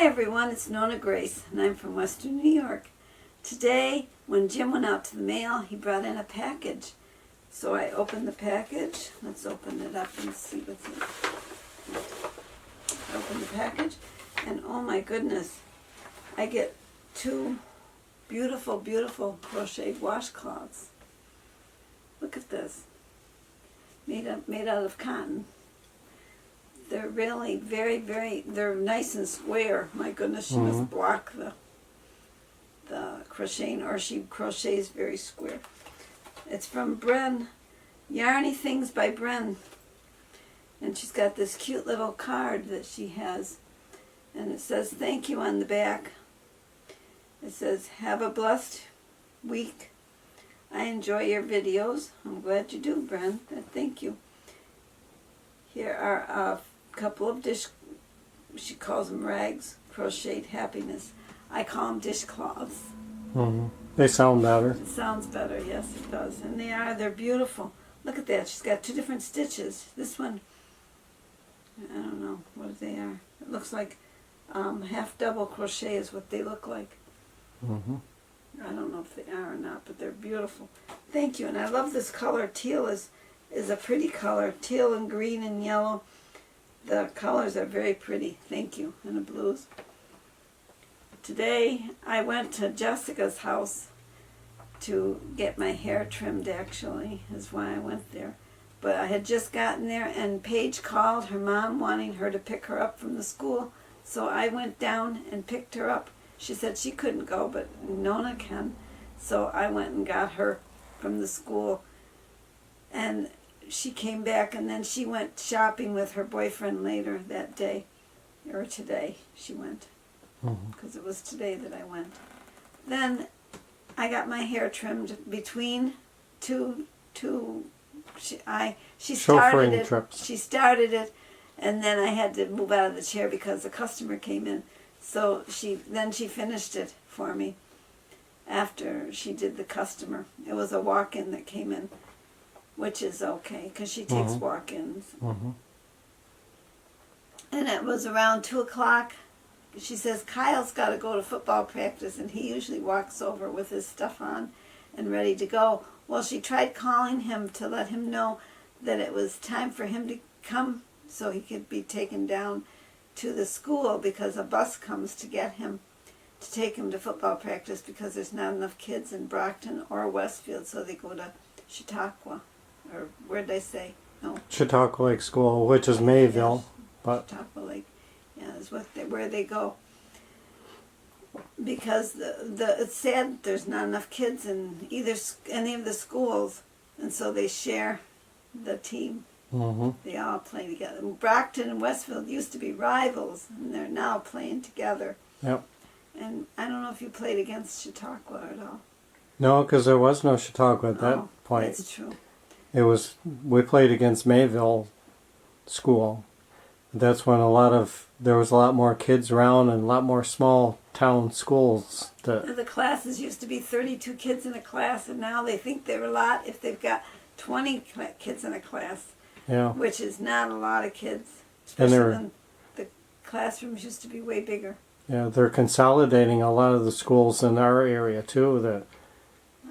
Hi everyone, it's Nonna Grace, and I'm from Western New York. Today, when Jim went out to the mail, he brought in a package. So I opened the package. Let's open it up and see what's in it. I opened the package, and oh my goodness, I get two beautiful, beautiful crocheted washcloths. Look at this. Made out of cotton. They're really they're nice and square. My goodness, she must block the crocheting, or she crochets very square. It's from Bren, Yarny Things by Bren. And she's got this cute little card that she has. And it says, thank you on the back. It says, have a blessed week. I enjoy your videos. I'm glad you do, Bren. Thank you. Here are a couple of she calls them rags, crocheted happiness. I call them dishcloths. They sound better. It sounds better, yes it does. And they're beautiful. Look at that, she's got two different stitches. This one, I don't know what they are. It looks like half double crochet is what they look like. I don't know if they are or not, but they're beautiful. Thank you, and I love this color. Teal is a pretty color. Teal and green and yellow. The colors are very pretty. Thank you. And the blues. Today I went to Jessica's house to get my hair trimmed, actually, is why I went there. But I had just gotten there, and Paige called her mom wanting her to pick her up from the school. So I went down and picked her up. She said she couldn't go, but Nonna can. So I went and got her from the school. And she came back, and then she went shopping with her boyfriend later that day, or today she went, because it was today that I went. Then I got my hair trimmed between two she started it. Trips. She started it, and then I had to move out of the chair because the customer came in. So she finished it for me after she did the customer. It was a walk-in that came in, which is okay, because she takes walk-ins. And it was around 2 o'clock. She says, Kyle's got to go to football practice, and he usually walks over with his stuff on and ready to go. Well, she tried calling him to let him know that it was time for him to come so he could be taken down to the school, because a bus comes to get him, to take him to football practice, because there's not enough kids in Brocton or Westfield, so they go to Chautauqua. Or where'd they say? No. Chautauqua Lake School, which is Mayville. Yes, but Chautauqua Lake, yeah, is where they go. Because it's sad there's not enough kids in any of the schools, and so they share the team. They all play together. Brocton and Westfield used to be rivals, and they're now playing together. Yep. And I don't know if you played against Chautauqua at all. No, because there was no Chautauqua at that point. That's true. We played against Mayville School. That's when there was a lot more kids around and a lot more small town schools. The classes used to be 32 kids in a class, and now they think they're a lot if they've got 20 kids in a class. Yeah. Which is not a lot of kids. Especially when the classrooms used to be way bigger. Yeah, they're consolidating a lot of the schools in our area too.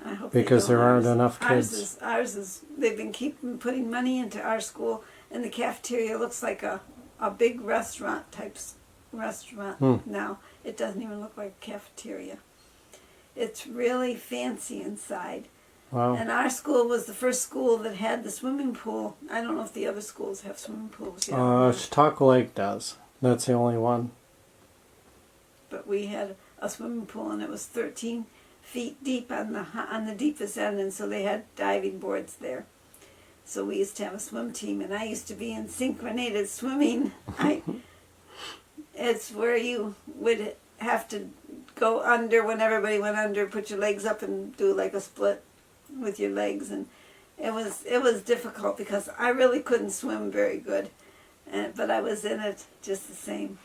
I hope because there aren't enough kids. Ours is they've been putting money into our school, and the cafeteria looks like a big restaurant type restaurant now. It doesn't even look like a cafeteria. It's really fancy inside. Wow. And our school was the first school that had the swimming pool. I don't know if the other schools have swimming pools yet. Chautauqua Lake does. That's the only one. But we had a swimming pool, and it was 13 feet deep on the deepest end, and so they had diving boards there. So we used to have a swim team, and I used to be in synchronated swimming. It's where you would have to go under when everybody went under, put your legs up and do like a split with your legs, and it was difficult because I really couldn't swim very good, but I was in it just the same.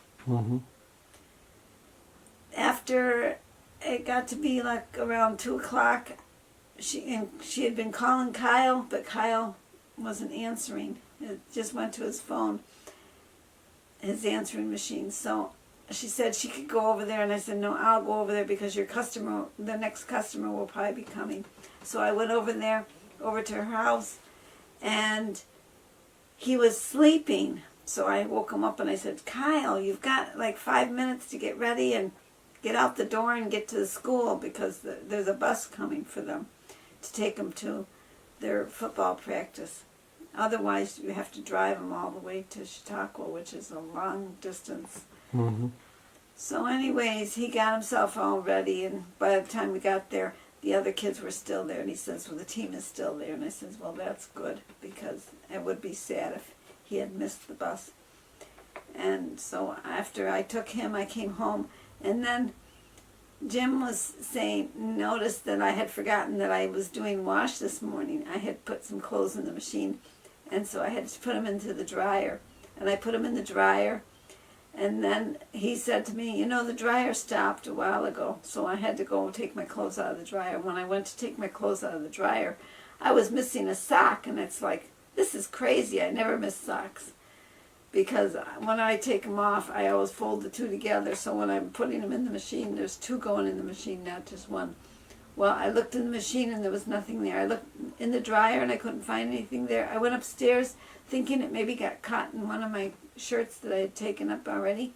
After it got to be like around 2 o'clock, she had been calling Kyle, but Kyle wasn't answering. It just went to his phone, his answering machine. So she said she could go over there, and I said, no, I'll go over there because the next customer will probably be coming. So I went over there, over to her house, and he was sleeping. So I woke him up and I said, Kyle, you've got like 5 minutes to get ready and get out the door and get to the school because there's a bus coming for them to take them to their football practice. Otherwise, you have to drive them all the way to Chautauqua, which is a long distance. Mm-hmm. So anyways, he got himself all ready, and by the time we got there, the other kids were still there, and he says, well, the team is still there. And I says, well, that's good, because it would be sad if he had missed the bus. And so after I took him, I came home, and then Jim was noticed that I had forgotten that I was doing wash this morning. I had put some clothes in the machine, and so I had to put them into the dryer. And I put them in the dryer, and then he said to me, the dryer stopped a while ago, so I had to go take my clothes out of the dryer. When I went to take my clothes out of the dryer, I was missing a sock, and it's like, this is crazy. I never miss socks. Because when I take them off, I always fold the two together, so when I'm putting them in the machine, there's two going in the machine, not just one. Well, I looked in the machine and there was nothing there. I looked in the dryer and I couldn't find anything there. I went upstairs thinking it maybe got caught in one of my shirts that I had taken up already.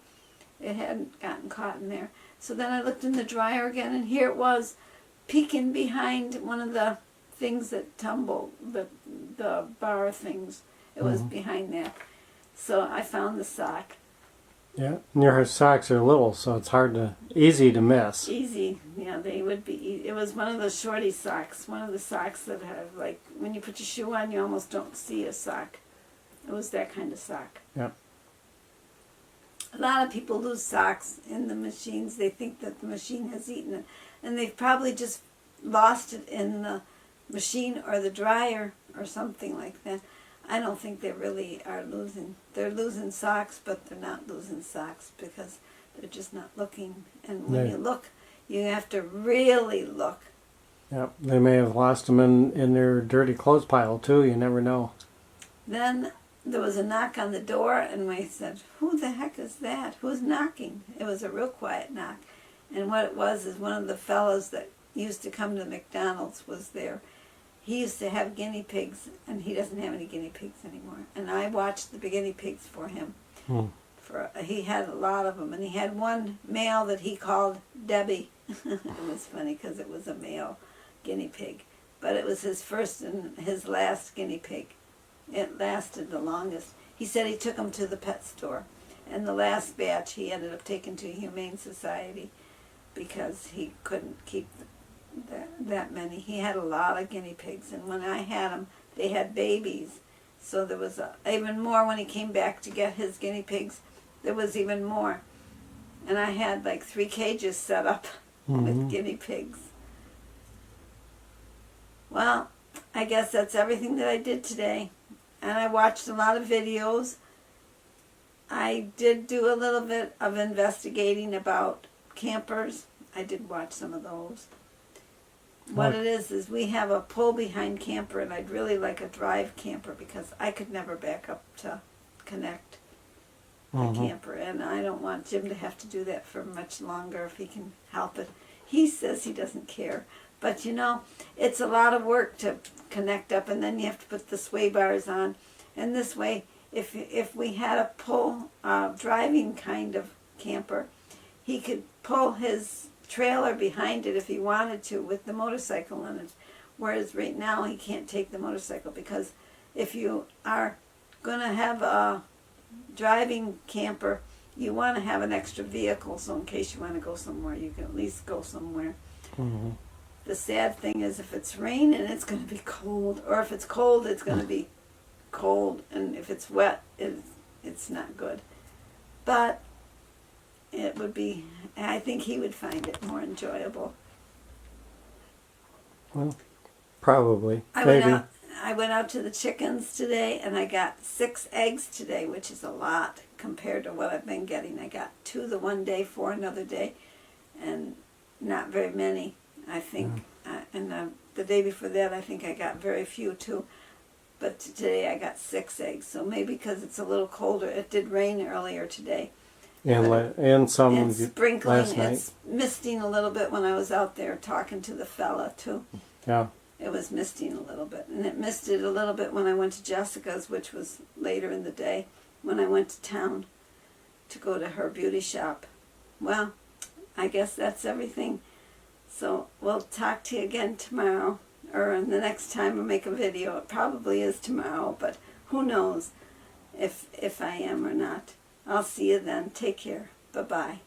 It hadn't gotten caught in there. So then I looked in the dryer again, and here it was, peeking behind one of the things that tumble, the bar things. It was behind that. So I found the sock. Yeah, and your socks are little, so it's easy to miss. Easy, yeah, they would be. It was one of those shorty socks, one of the socks that have, like, when you put your shoe on, you almost don't see a sock. It was that kind of sock. Yeah. A lot of people lose socks in the machines. They think that the machine has eaten it, and they've probably just lost it in the machine or the dryer or something like that. I don't think they really are losing. They're losing socks, but they're not losing socks because they're just not looking. And when you look, you have to really look. Yeah, they may have lost them in their dirty clothes pile too. You never know. Then there was a knock on the door, and we said, who the heck is that? Who's knocking? It was a real quiet knock. And what it was is one of the fellows that used to come to McDonald's was there. He used to have guinea pigs, and he doesn't have any guinea pigs anymore. And I watched the guinea pigs for him. He had a lot of them, and he had one male that he called Debbie. It was funny because it was a male guinea pig. But it was his first and his last guinea pig. It lasted the longest. He said he took him to the pet store. And the last batch he ended up taking to Humane Society because he couldn't keep that many. He had a lot of guinea pigs, and when I had them, they had babies. So there was even more when he came back to get his guinea pigs. There was even more. And I had like 3 cages set up with guinea pigs. Well, I guess that's everything that I did today. And I watched a lot of videos. I did do a little bit of investigating about campers. I did watch some of those. What it is we have a pull-behind camper, and I'd really like a drive camper because I could never back up to connect the camper, and I don't want Jim to have to do that for much longer if he can help it. He says he doesn't care, but it's a lot of work to connect up, and then you have to put the sway bars on, and this way, if we had a pull driving kind of camper, he could pull his trailer behind it if he wanted to with the motorcycle in it, whereas right now he can't take the motorcycle because if you are going to have a driving camper, you want to have an extra vehicle so in case you want to go somewhere you can at least go somewhere. The sad thing is if it's raining it's going to be cold, or if it's cold it's going to be cold, and if it's wet it's not good. But it would be, I think he would find it more enjoyable. Well, probably. I went out to the chickens today, and I got 6 eggs today, which is a lot compared to what I've been getting. I got 2 the one day, 4 another day, and not very many, I think. And the day before that, I think I got very few too. But today I got 6 eggs, so maybe because it's a little colder. It did rain earlier today. And some And sprinkling. last night. It's misting a little bit when I was out there talking to the fella too. Yeah. It was misting a little bit. And it misted a little bit when I went to Jessica's, which was later in the day, when I went to town to go to her beauty shop. Well, I guess that's everything. So we'll talk to you again tomorrow, or the next time I make a video. It probably is tomorrow, but who knows if I am or not. I'll see you then. Take care. Bye-bye.